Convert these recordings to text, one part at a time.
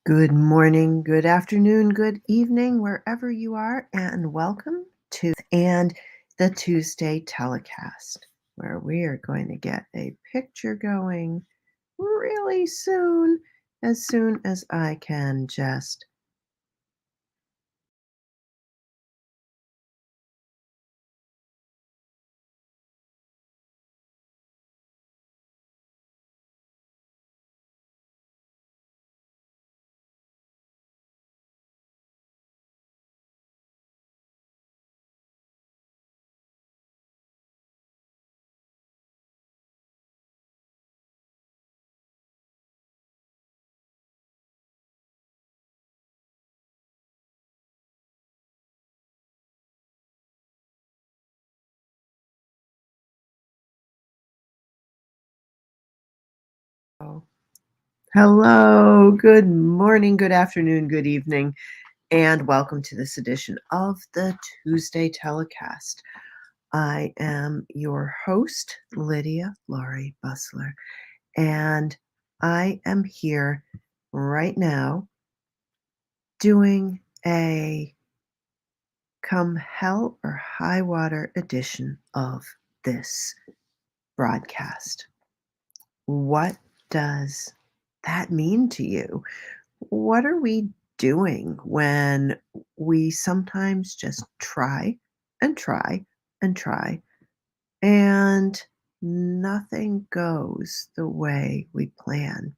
Good morning, good afternoon, good evening, wherever you are, and welcome to the Tuesday Telecast, where we are going to get a picture going really soon as I can just. Oh, hello, good morning, good afternoon, good evening, and welcome to this edition of the Tuesday Telecast. I am your host, Lydia Laurie Busler. And I am here right now doing a come hell or high water edition of this broadcast. What does that mean to you? What are we doing when we sometimes just try and try and try and nothing goes the way we plan?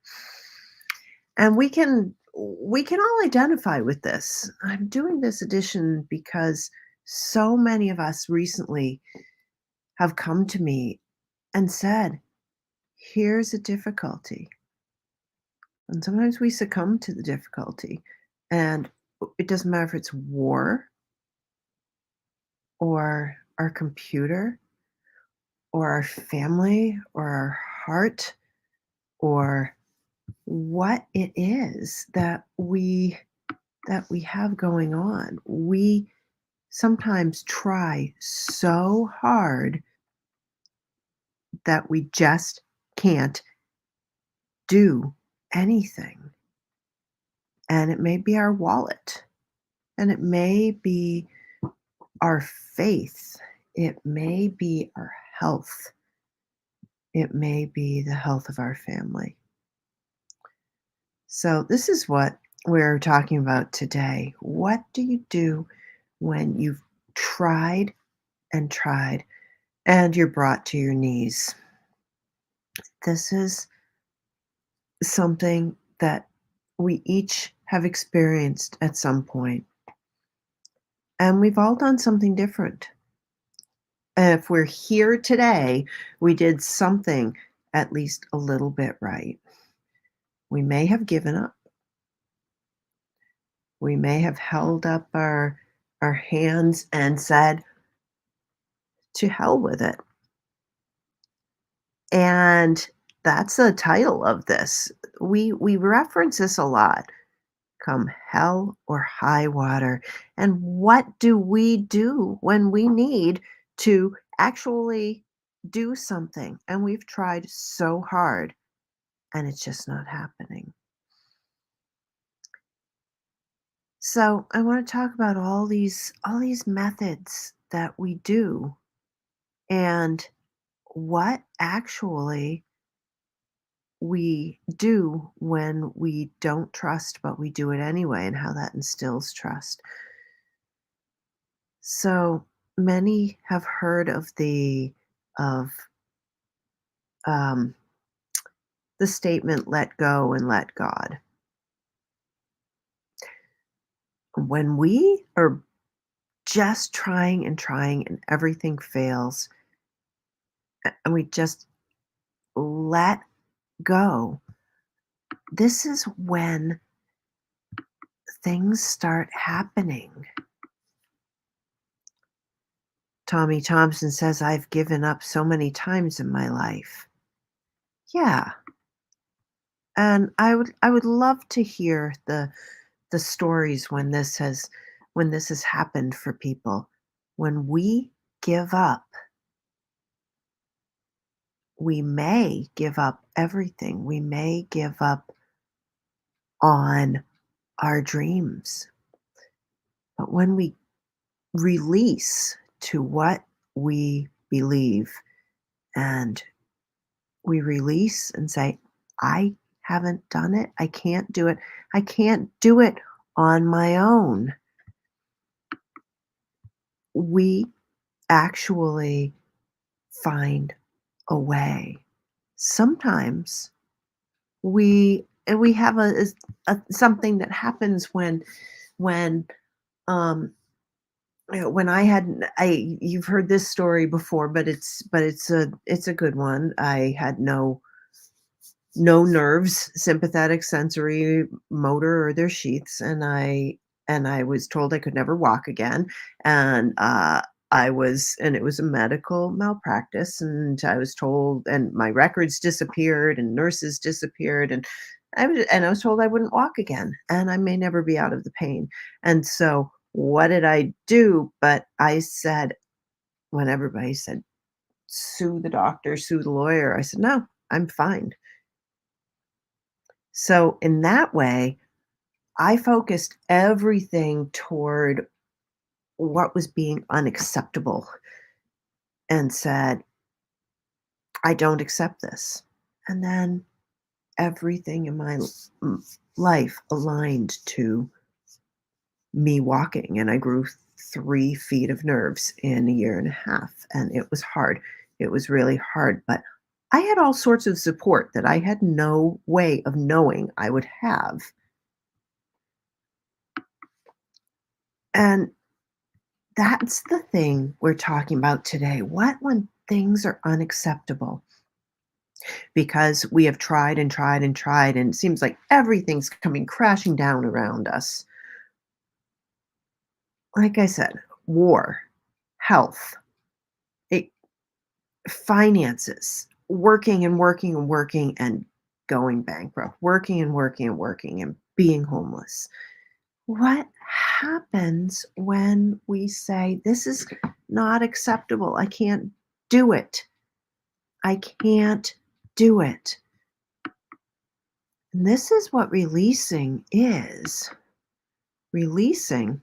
And we can all identify with this. I'm doing this edition because so many of us recently have come to me and said, here's a difficulty. And sometimes we succumb to the difficulty. And it doesn't matter if it's war or our computer or our family or our heart or what it is that we have going on. We sometimes try so hard that we just can't do anything. And it may be our wallet, and it may be our faith, it may be our health, it may be the health of our family. So, this is what we're talking about today. What do you do when you've tried and tried and you're brought to your knees? This is something that we each have experienced at some point, and we've all done something different. If we're here today, we did something at least a little bit right. We may have given up. We may have held up our hands and said, to hell with it. And that's the title of this. We reference this a lot, come hell or high water. And what do we do when we need to actually do something? And we've tried so hard and it's just not happening. So I want to talk about all these methods that we do and what actually we do when we don't trust but we do it anyway and how that instills trust. So many have heard of um, the statement "let go and let God." When we are just trying and trying and everything fails, and we just let go, this is when things start happening. Tommy Thompson says, "I've given up so many times in my life." Yeah, and I would love to hear the stories when this has happened for people. When we give up, we may give up everything. We may give up on our dreams. But when we release to what we believe and we release and say, I haven't done it, I can't do it, I can't do it on my own, we actually find a way. Sometimes we have a something that happens when um when I had I you've heard this story before, but it's a good one. I had no nerves, sympathetic, sensory, motor, or their sheaths, and I was told I could never walk again, and and it was a medical malpractice, and I was told, and my records disappeared, and nurses disappeared, and I was told I wouldn't walk again, and I may never be out of the pain, and so what did I do? But I said, when everybody said, "Sue the doctor, sue the lawyer," I said, "No, I'm fine." So in that way, I focused everything toward what was being unacceptable and said, I don't accept this. And then everything in my life aligned to me walking. And I grew 3 feet of nerves in a year and a half. And it was hard. It was really hard. But I had all sorts of support that I had no way of knowing I would have. And that's the thing we're talking about today. What when things are unacceptable because we have tried and tried and tried, and it seems like everything's coming crashing down around us. Like I said, war, health, it, finances, working and working and working and going bankrupt, working and working and working and being homeless. What happens when we say, this is not acceptable? I can't do it. I can't do it. And this is what releasing is. Releasing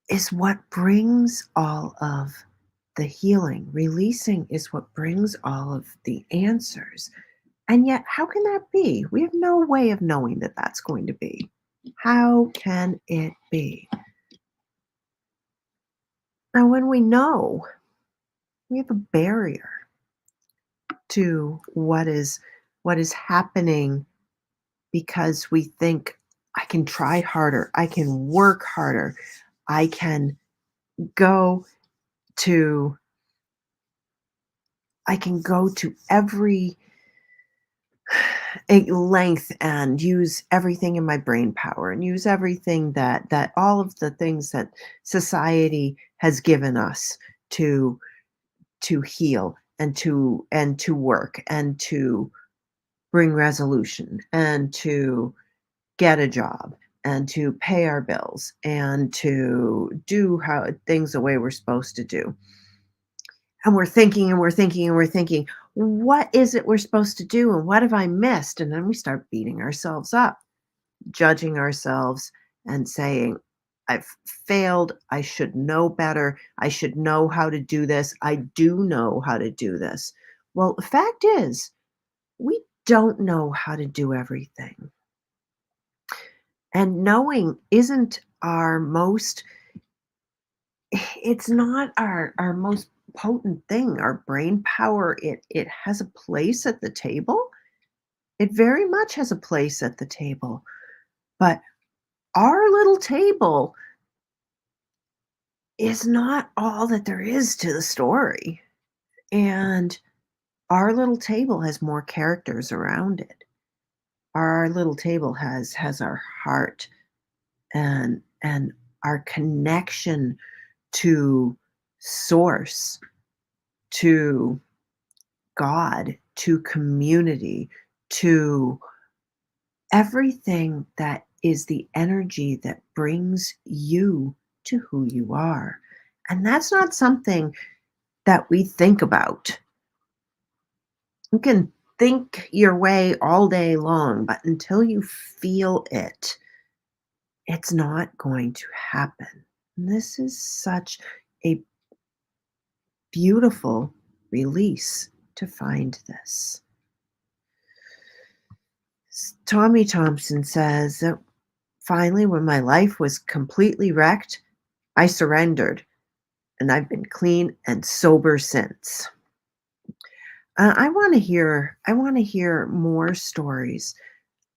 is what brings all of the healing. Releasing is what brings all of the answers. And yet, how can that be? We have no way of knowing that that's going to be. How can it be? Now, when we know, we have a barrier to what is happening because we think I can try harder, I can work harder, I can go to I can go to every a length and use everything in my brain power and use everything that all of the things that society has given us to heal and to work and to bring resolution and to get a job and to pay our bills and to do how things the way we're supposed to do. And we're thinking and we're thinking and we're thinking, what is it we're supposed to do? And what have I missed? And then we start beating ourselves up, judging ourselves and saying, I've failed. I should know better. I should know how to do this. I do know how to do this. Well, the fact is, we don't know how to do everything. And knowing isn't our most it's not our most potent thing. Our brain power, it has a place at the table. It very much has a place at the table. But our little table is not all that there is to the story. And our little table has more characters around it. Our little table has our heart and our connection to source, to God, to community, to everything that is the energy that brings you to who you are. And that's not something that we think about. We can. think your way all day long, but until you feel it, it's not going to happen. And this is such a beautiful release to find this. Tommy Thompson says that finally, when my life was completely wrecked, I surrendered, and I've been clean and sober since. I want to hear. I want to hear more stories,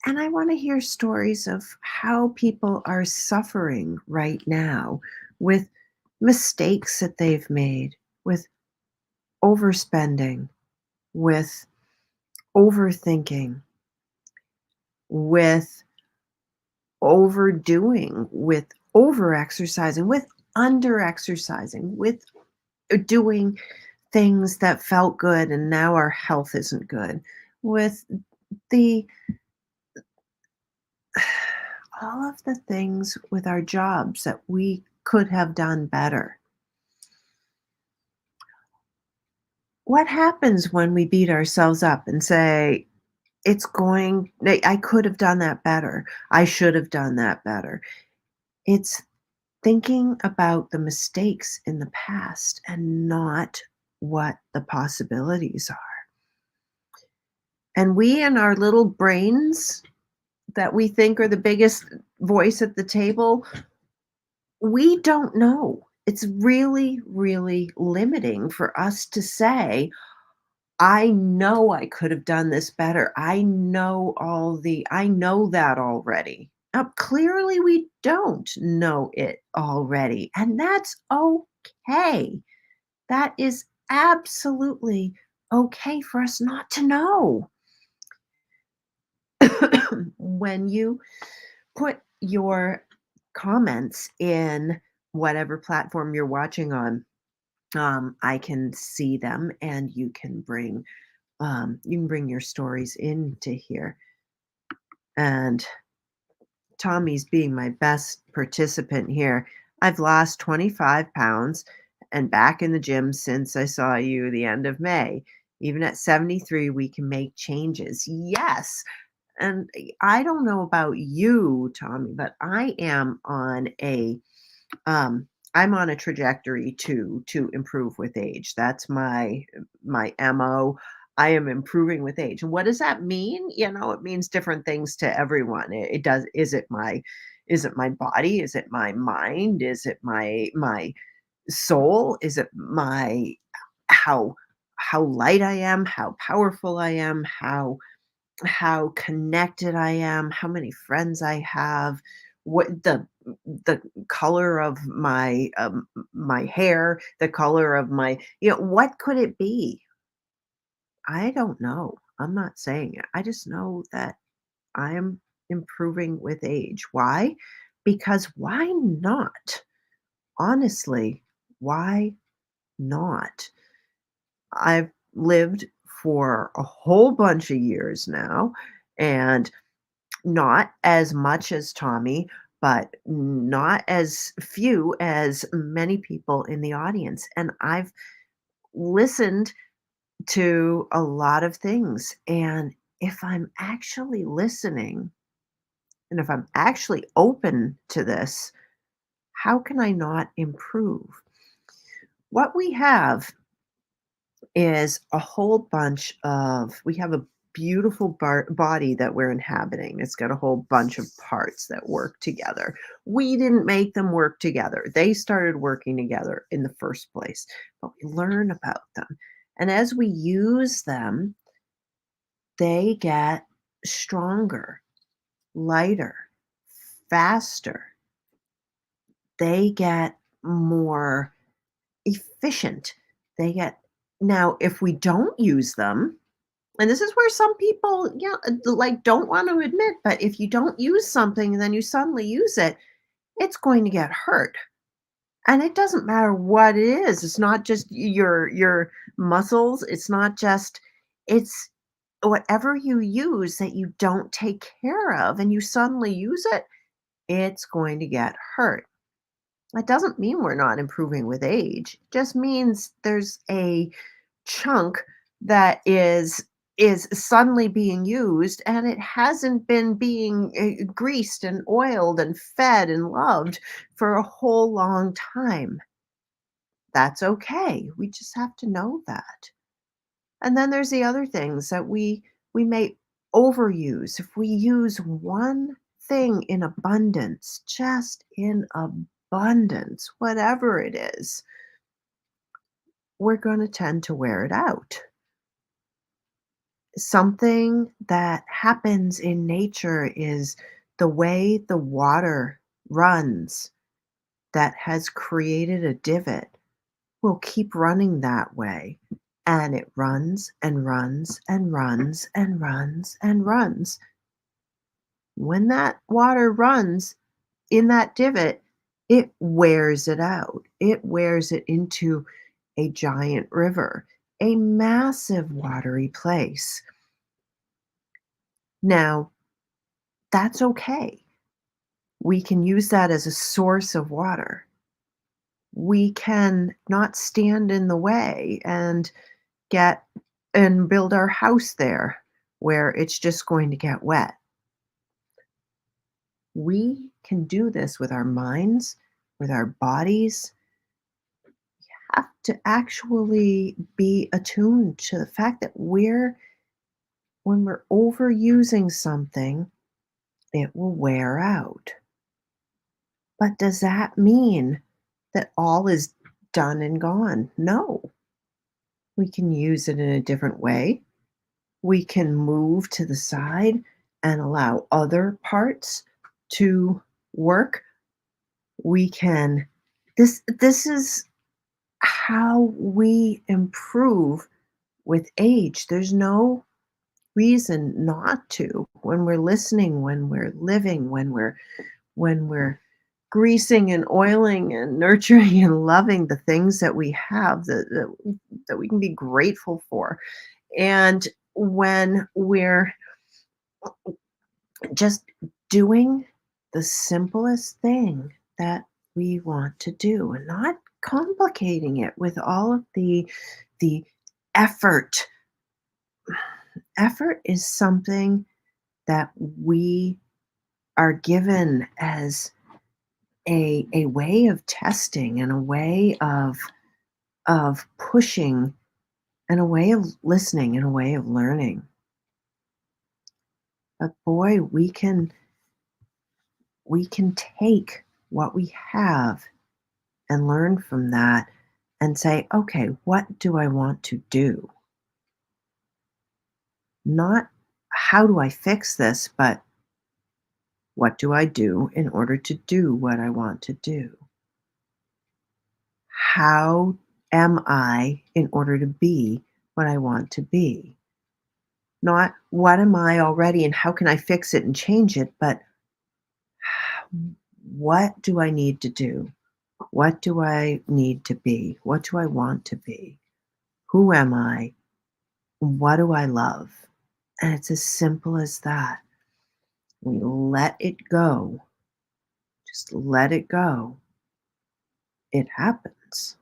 and I want to hear stories of how people are suffering right now with mistakes that they've made, with overspending, with overthinking, with overdoing, with overexercising, with underexercising, with doing things that felt good and now our health isn't good, with the all of the things with our jobs that we could have done better. What happens when we beat ourselves up and say, I could have done that better. I should have done that better. It's thinking about the mistakes in the past and not what the possibilities are. And we in our little brains that we think are the biggest voice at the table, we don't know. It's really, really limiting for us to say, I know I could have done this better. I know that already. Clearly, we don't know it already. And that's okay. That is absolutely okay for us not to know. When you put your comments in whatever platform you're watching on, I can see them, and you can bring your stories into here. And Tommy's being my best participant here. I've lost 25 pounds and back in the gym since I saw you the end of May. Even at 73, we can make changes. Yes. And I don't know about you, Tommy, but um I'm on a trajectory to improve with age. That's my MO. I am improving with age. And what does that mean? It means different things to everyone. It does. Is it my body? Is it my mind? Is it my soul? Is it my how how light I am, how powerful I am, how connected I am, how many friends I have, what the color of my hair, the color of what could it be? I don't know. I'm not saying it. I just know that I am improving with age. Why? Because why not? Honestly, why not? I've lived for a whole bunch of years now, and not as much as Tommy, but not as few as many people in the audience. And I've listened to a lot of things. And if I'm actually listening and if I'm actually open to this, how can I not improve? What we have is a whole bunch of we have a beautiful body that we're inhabiting. It's got a whole bunch of parts that work together. We didn't make them work together. They started working together in the first place, but we learn about them. And as we use them, they get stronger, lighter, faster. They get more efficient. They get Now if we don't use them, and this is where some people, like, don't want to admit, but if you don't use something and then you suddenly use it, it's going to get hurt. And it doesn't matter what it is. It's not just your muscles. It's whatever you use that you don't take care of and you suddenly use it, it's going to get hurt. That doesn't mean we're not improving with age. It just means there's a chunk that is is suddenly being used and it hasn't been being greased and oiled and fed and loved for a whole long time. That's okay. We just have to know that. And then there's the other things that we may overuse. If we use one thing in abundance, just in abundance, whatever it is, we're going to tend to wear it out. Something that happens in nature is the way the water runs that has created a divot will keep running that way. And it runs and runs and runs and runs and runs. When that water runs in that divot, it wears it out. It wears it into a giant river, a massive watery place. Now, that's okay. We can use that as a source of water. We can not stand in the way and get and build our house there where it's just going to get wet. We can do this with our minds, with our bodies. Have to actually be attuned to the fact that when we're overusing something, it will wear out. But does that mean that all is done and gone? No. We can use it in a different way. We can move to the side and allow other parts to work. We can this is how we improve with age. There's no reason not to when we're listening, when we're living, when we're greasing and oiling and nurturing and loving the things that we have that we can be grateful for. And when we're just doing the simplest thing that we want to do and not complicating it with all of the effort. Effort is something that we are given as a way of testing and a way of pushing and a way of listening and a way of learning. But boy, we can take what we have and learn from that and say, okay, what do I want to do? Not how do I fix this, but what do I do in order to do what I want to do? How am I in order to be what I want to be? Not what am I already and how can I fix it and change it, but what do I need to do? What do I need to be? What do I want to be? Who am I? What do I love? And it's as simple as that. We let it go. Just let it go. It happens.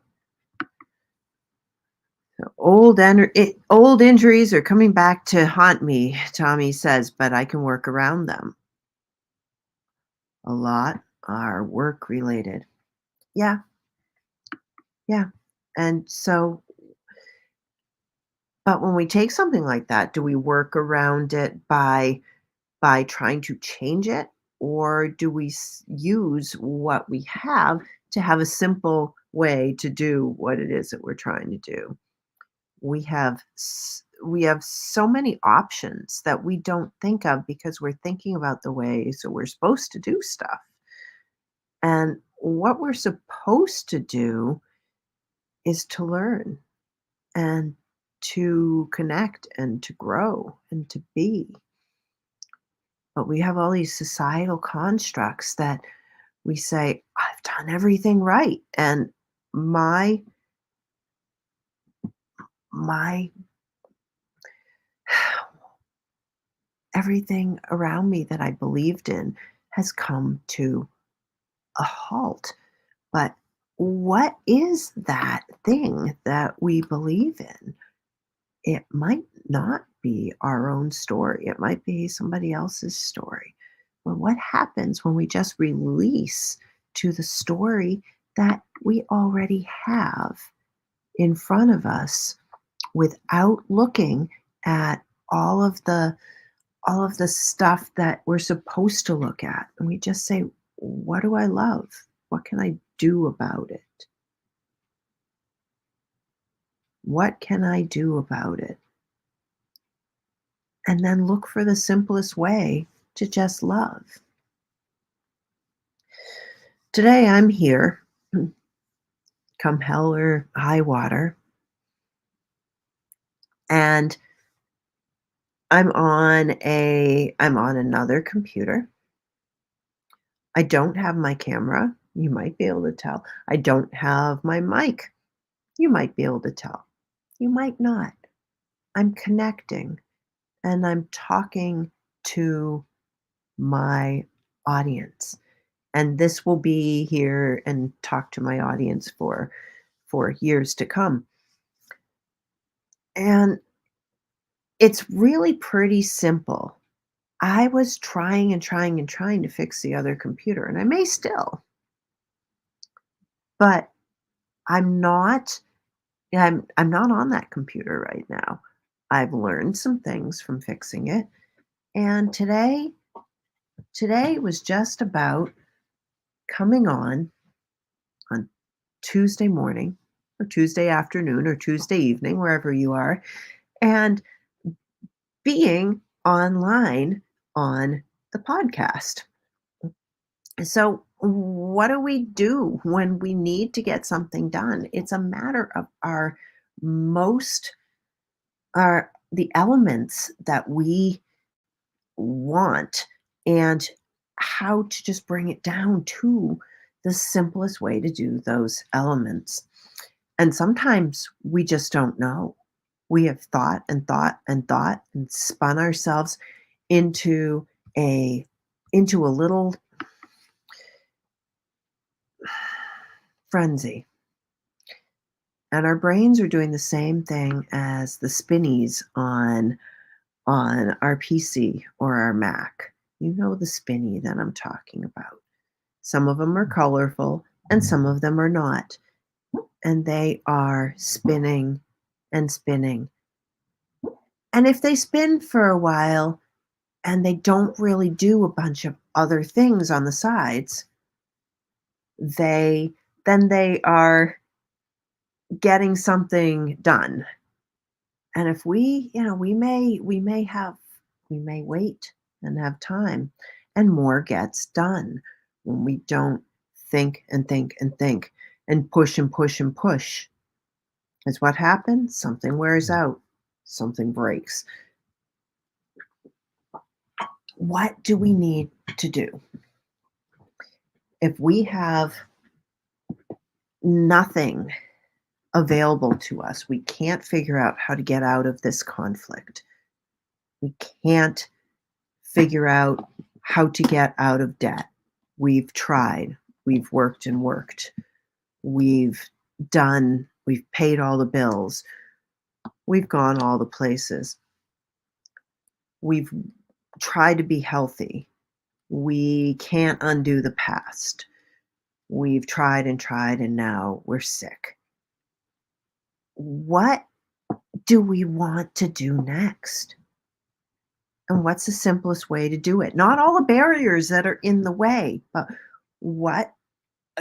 So old injuries are coming back to haunt me, Tommy says, but I can work around them. A lot are work related. Yeah, yeah. And so, but when we take something like that, do we work around it by trying to change it, or do we use what we have a simple way to do what it is that we're trying to do? We have so many options that we don't think of because we're thinking about the ways that we're supposed to do stuff. And what we're supposed to do is to learn and to connect and to grow and to be. But we have all these societal constructs that we say, I've done everything right. And my my everything around me that I believed in has come to a halt. But what is that thing that we believe in? it might not be our own story. It might be somebody else's story. But what happens when we just release to the story that we already have in front of us without looking at all of the all of the stuff that we're supposed to look at, and we just say, what do I love? What can I do about it? What can I do about it? And then look for the simplest way to just love. Today I'm here, come hell or high water, and I'm on another computer. I don't have my camera. You might be able to tell. I don't have my mic. You might be able to tell. You might not. I'm connecting and I'm talking to my audience. And this will be here and talk to my audience for years to come. And it's really pretty simple. I was trying and trying and trying to fix the other computer, and I may still, but I'm not I'm not on that computer right now. I've learned some things from fixing it, and today was just about coming on Tuesday morning or Tuesday afternoon or Tuesday evening, wherever you are, and being online on the podcast. So, what do we do when we need to get something done? It's a matter of most the elements that we want and how to just bring it down to the simplest way to do those elements. And sometimes we just don't know. We have thought and thought and thought and spun ourselves into a little frenzy. And our brains are doing the same thing as the spinnies on our PC or our Mac. You know the spinny that I'm talking about. Some of them are colorful and some of them are not. And they are spinning and spinning. And if they spin for a while and they don't really do a bunch of other things on the sides, they they are getting something done. And if we may wait and have time and more gets done when we don't think and think and think and push and push and push. Is what happens? Something wears out, something breaks. What do we need to do? If we have nothing available to us, we can't figure out how to get out of this conflict. We can't figure out how to get out of debt. We've tried, we've worked and worked, we've paid all the bills, we've gone all the places, we've tried to be healthy, we can't undo the past. We've tried and tried, and now we're sick. What do we want to do next? And what's the simplest way to do it? Not all the barriers that are in the way, but what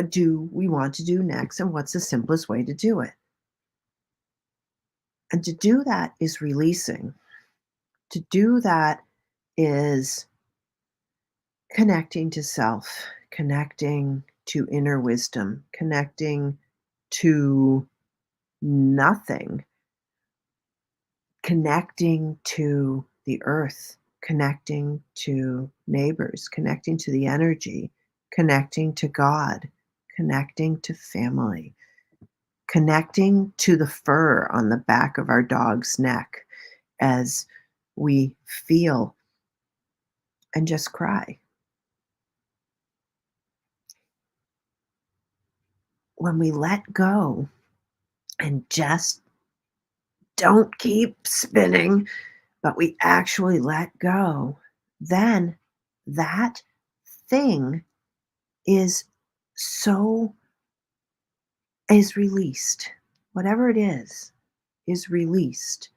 do we want to do next? And what's the simplest way to do it? And to do that is releasing. To do that is connecting to self, connecting to inner wisdom, connecting to nothing, connecting to the earth, connecting to neighbors, connecting to the energy, connecting to God, connecting to family, connecting to the fur on the back of our dog's neck as we feel and just cry. When we let go and just don't keep spinning, but we actually let go, then that thing is so is released. Whatever it is released.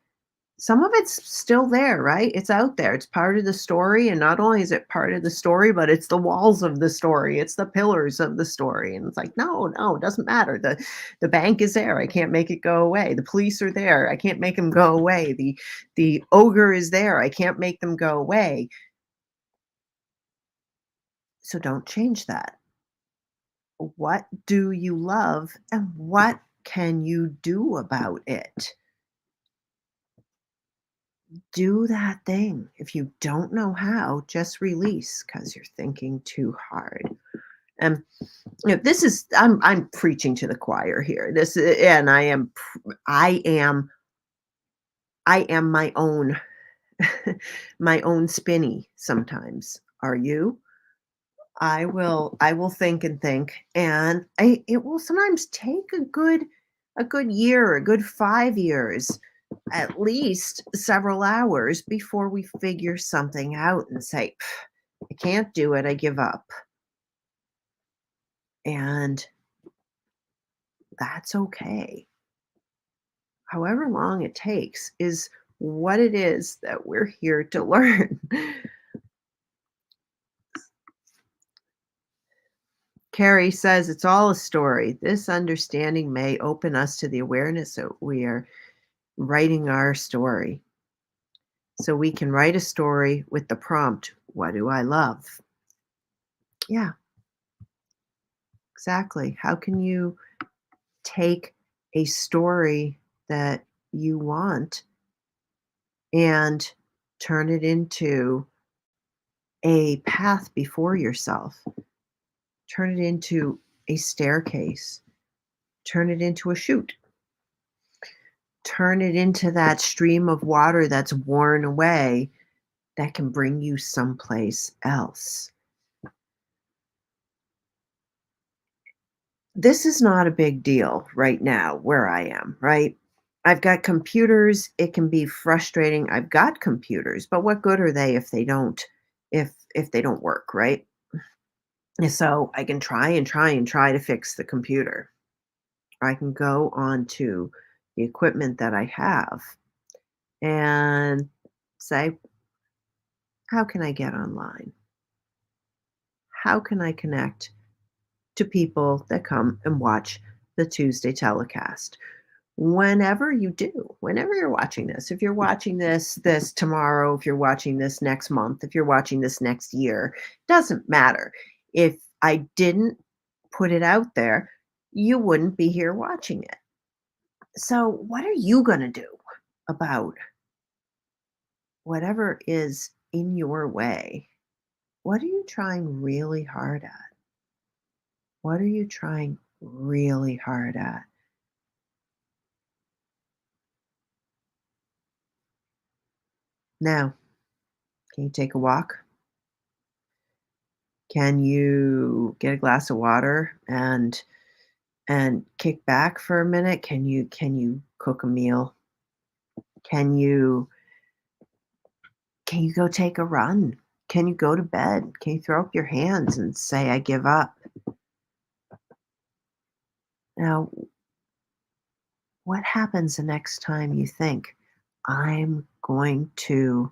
Some of it's still there, right? It's out there. It's part of the story. And not only is it part of the story, but it's the walls of the story. It's the pillars of the story. And it's like, no, no, it doesn't matter. The bank is there. I can't make it go away. The police are there. I can't make them go away. The ogre is there. I can't make them go away. So don't change that. What do you love and what can you do about it? Do that thing. If you don't know how, just release because you're thinking too hard. And this is I'm preaching to the choir here. And I am I am my own my own spinny sometimes. Are you? I will think and think, and it will sometimes take a good year, a good 5 years, at least several hours before we figure something out and say, I can't do it, I give up. And that's okay. However long it takes is what it is that we're here to learn. Carrie says it's all a story. This understanding may open us to the awareness that we are writing our story. So we can write a story with the prompt, what do I love? Yeah, exactly. How can you take a story that you want and turn it into a path before yourself? Turn it into a staircase. Turn it into a chute. Turn it into that stream of water that's worn away that can bring you someplace else. This is not a big deal right now where I am, right? I've got computers, it can be frustrating. I've got computers, but what good are they if they don't work, right? And so I can try and try and try to fix the computer. I can go on to the equipment that I have and say, how can I get online? How can I connect to people that come and watch the Tuesday telecast? Whenever you're watching this, if you're watching this tomorrow, if you're watching this next month, if you're watching this next year, doesn't matter. If I didn't put it out there, you wouldn't be here watching it. So what are you going to do about whatever is in your way? What are you trying really hard at? What are you trying really hard at? Now, can you take a walk? Can you get a glass of water and kick back for a minute? Can you cook a meal? Can you can you go take a run? Can you go to bed? Can you throw up your hands and say I give up? Now, what happens the next time you think I'm going to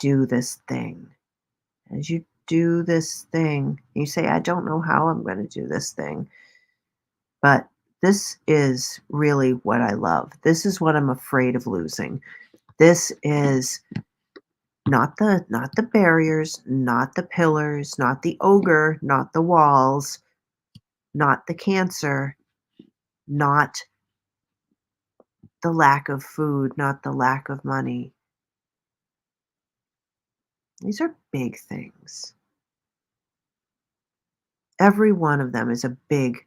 do this thing? As you do this thing, you say I don't know how I'm going to do this thing, but this is really what I love. This is what I'm afraid of losing. This is not the barriers, not the pillars, not the ogre, not the walls, not the cancer, not the lack of food, not the lack of money. These are big things. Every one of them is a big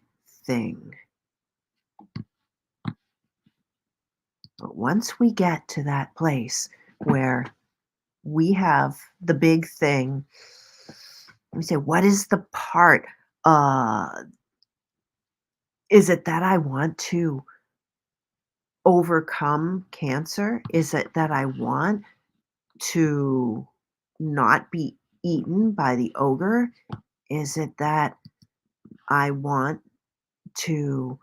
thing. But once we get to that place where we have the big thing, we say, what is the part? Uh, is it that I want to overcome cancer? Is it that I want to not be eaten by the ogre? Is it that I want to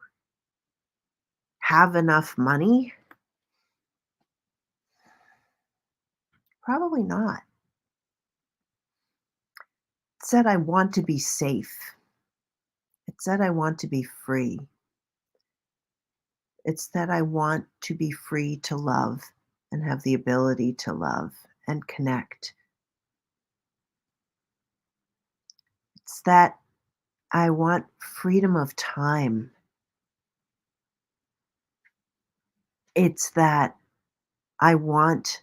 have enough money? Probably not. It said I want to be safe. It said I want to be free. It's that I want to be free to love and have the ability to love and connect. It's that I want freedom of time. It's that I want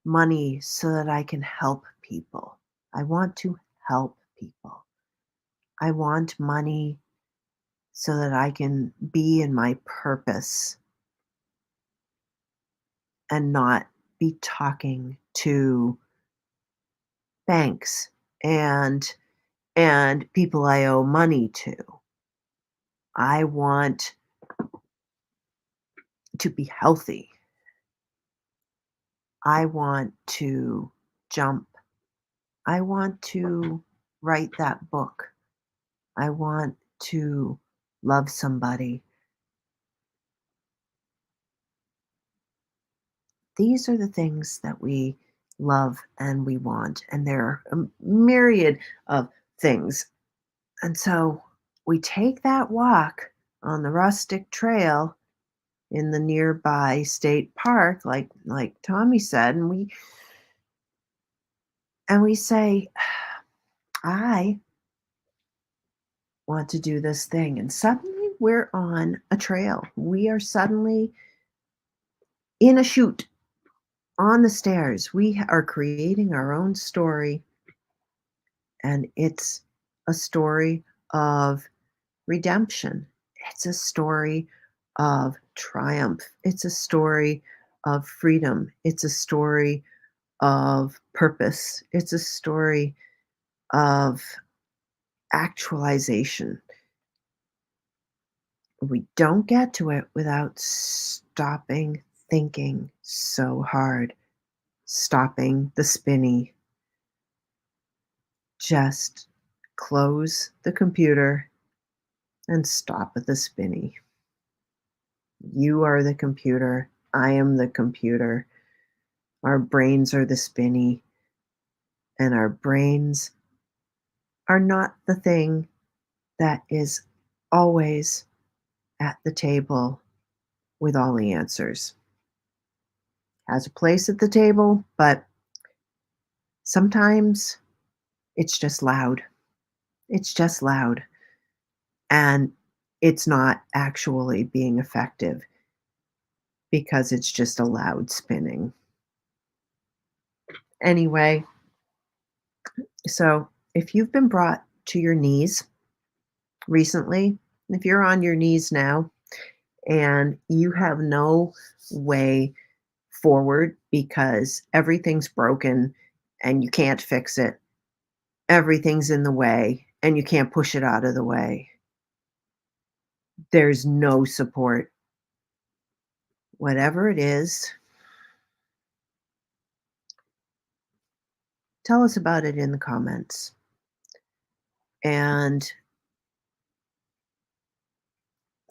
money so that I can help people. I want to help people. I want money so that I can be in my purpose and not be talking to banks and people I owe money to. I want to be healthy. I want to jump. I want to write that book. I want to love somebody. These are the things that we love and we want, and there are a myriad of things. And so we take that walk on the rustic trail in the nearby state park, like Tommy said, and we say, I want to do this thing. And suddenly we're on a trail. We are suddenly in a chute on the stairs. We are creating our own story, and it's a story of redemption. It's a story of triumph. It's a story of freedom. It's a story of purpose. It's a story of actualization. We don't get to it without stopping thinking so hard, stopping the spinny. Just close the computer and stop at the spinny. You are the computer. I am the computer. Our brains are the spinny, and our brains are not the thing that is always at the table with all the answers. Has a place at the table, but sometimes it's just loud. It's just loud. And it's not actually being effective because it's just a loud spinning. Anyway, so if you've been brought to your knees recently, if you're on your knees now and you have no way forward because everything's broken and you can't fix it, everything's in the way and you can't push it out of the way, there's no support. Whatever it is, tell us about it in the comments and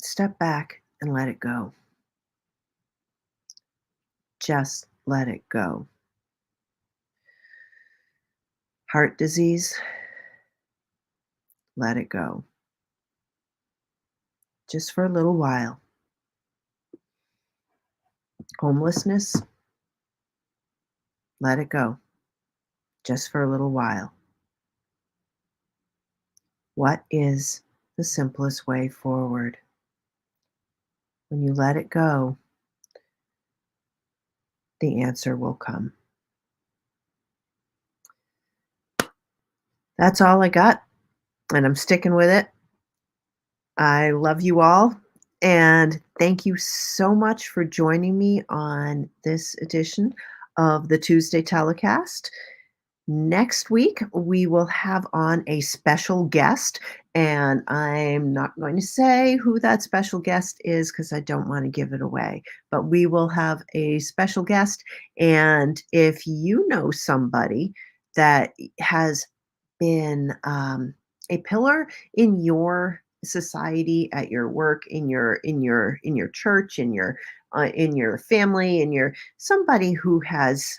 step back and let it go. Just let it go. Heart disease, let it go. Just for a little while. Homelessness, let it go. Just for a little while. What is the simplest way forward? When you let it go, the answer will come. That's all I got, and I'm sticking with it. I love you all, and thank you so much for joining me on this edition of the Tuesday Telecast. Next week, we will have on a special guest, and I'm not going to say who that special guest is because I don't want to give it away. But we will have a special guest, and if you know somebody that has been a pillar in your society, at your work, in your church, in your family, in your somebody who has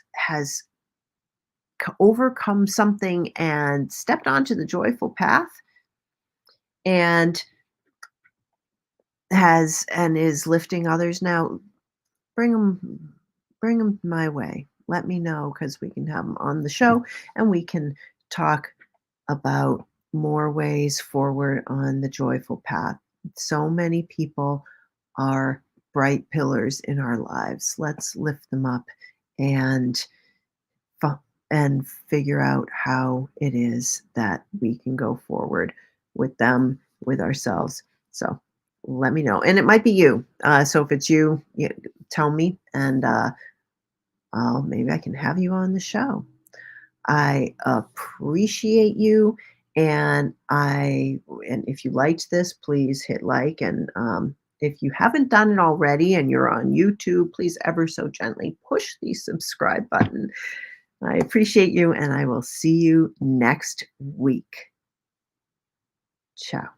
overcome something and stepped onto the joyful path and is lifting others now, bring them my way. Let me know because we can have them on the show and we can talk about more ways forward on the joyful path. So many people are bright pillars in our lives. Let's lift them up and fu- and figure out how it is that we can go forward with them, with ourselves. So let me know. And it might be you. So if it's you, tell me and maybe I can have you on the show. I appreciate you. And if you liked this, please hit like. And if you haven't done it already and you're on YouTube, please ever so gently push the subscribe button. I appreciate you, and I will see you next week. Ciao.